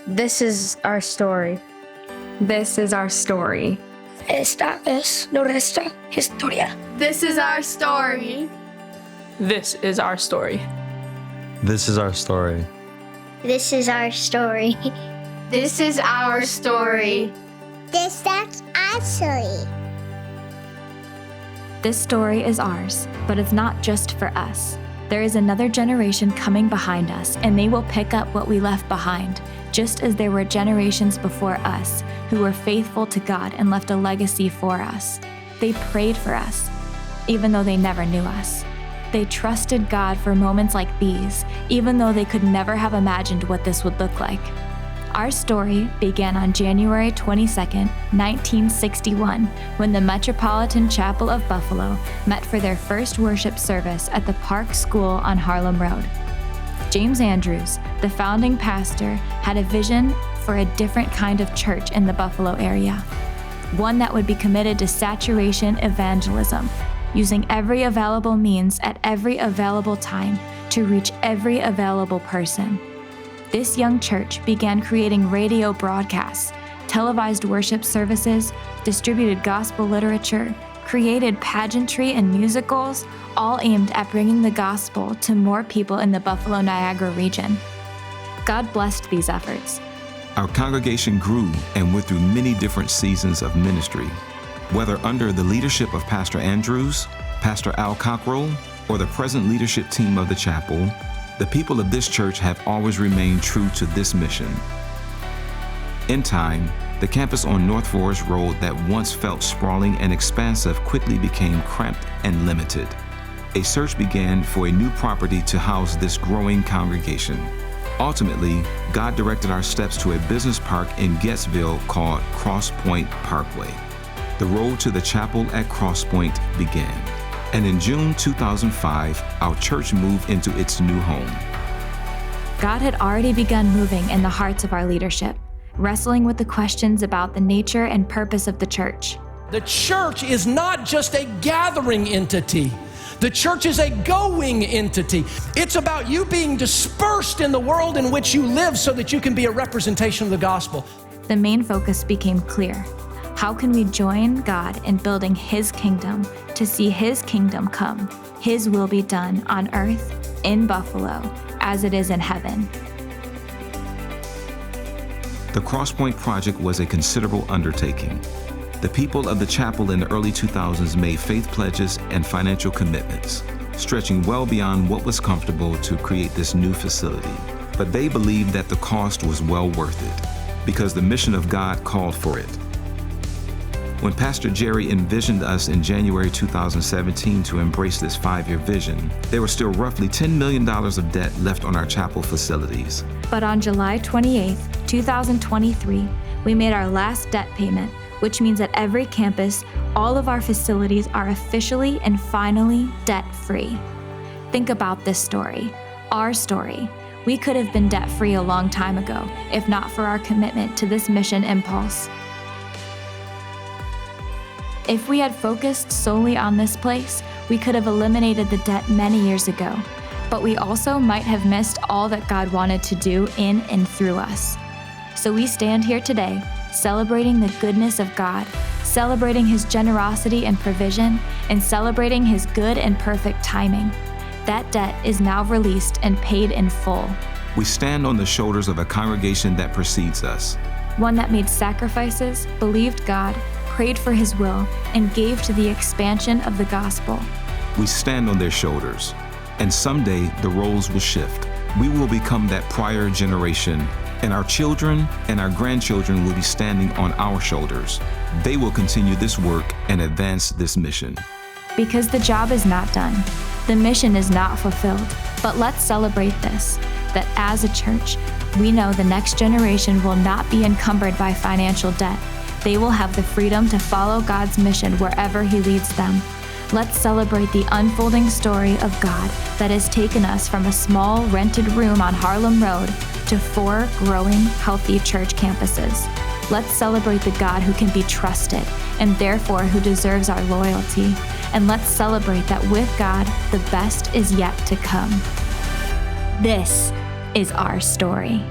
This is our story. This is our story. Esta es nuestra historia. This is our story. This is our story. This is our story. This is our story. This is our story. That's our story. This story is ours, but it's not just for us. There is another generation coming behind us, and they will pick up what we left behind, just as there were generations before us who were faithful to God and left a legacy for us. They prayed for us, even though they never knew us. They trusted God for moments like these, even though they could never have imagined what this would look like. Our story began on January 22nd, 1961, when the Metropolitan Chapel of Buffalo met for their first worship service at the Park School on Harlem Road. James Andrews, the founding pastor, had a vision for a different kind of church in the Buffalo area, one that would be committed to saturation evangelism, using every available means at every available time to reach every available person. This young church began creating radio broadcasts, televised worship services, distributed gospel literature, created pageantry and musicals, all aimed at bringing the gospel to more people in the Buffalo-Niagara region. God blessed these efforts. Our congregation grew and went through many different seasons of ministry. Whether under the leadership of Pastor Andrews, Pastor Al Cockrell, or the present leadership team of the chapel, the people of this church have always remained true to this mission. In time, the campus on North Forest Road that once felt sprawling and expansive quickly became cramped and limited. A search began for a new property to house this growing congregation. Ultimately, God directed our steps to a business park in Gettsville called Crosspoint Parkway. The road to the chapel at Crosspoint began. And in June 2005, our church moved into its new home. God had already begun moving in the hearts of our leadership, wrestling with the questions about the nature and purpose of the church. The church is not just a gathering entity. The church is a going entity. It's about you being dispersed in the world in which you live so that you can be a representation of the gospel. The main focus became clear. How can we join God in building His kingdom to see His kingdom come, His will be done on earth, in Buffalo, as it is in heaven? The Crosspoint project was a considerable undertaking. The people of the chapel in the early 2000s made faith pledges and financial commitments, stretching well beyond what was comfortable to create this new facility. But they believed that the cost was well worth it, because the mission of God called for it. When Pastor Jerry envisioned us in January 2017 to embrace this 5-year vision, there was still roughly $10 million of debt left on our chapel facilities. But on July 28, 2023, we made our last debt payment, which means at every campus, all of our facilities are officially and finally debt-free. Think about this story, our story. We could have been debt-free a long time ago, if not for our commitment to this mission impulse. If we had focused solely on this place, we could have eliminated the debt many years ago, but we also might have missed all that God wanted to do in and through us. So we stand here today, celebrating the goodness of God, celebrating His generosity and provision, and celebrating His good and perfect timing. That debt is now released and paid in full. We stand on the shoulders of a congregation that precedes us. One that made sacrifices, believed God, prayed for His will, and gave to the expansion of the gospel. We stand on their shoulders, and someday the roles will shift. We will become that prior generation, and our children and our grandchildren will be standing on our shoulders. They will continue this work and advance this mission. Because the job is not done. The mission is not fulfilled. But let's celebrate this, that as a church, we know the next generation will not be encumbered by financial debt. They will have the freedom to follow God's mission wherever He leads them. Let's celebrate the unfolding story of God that has taken us from a small rented room on Harlem Road to 4 growing, healthy church campuses. Let's celebrate the God who can be trusted and therefore who deserves our loyalty. And let's celebrate that with God, the best is yet to come. This is our story.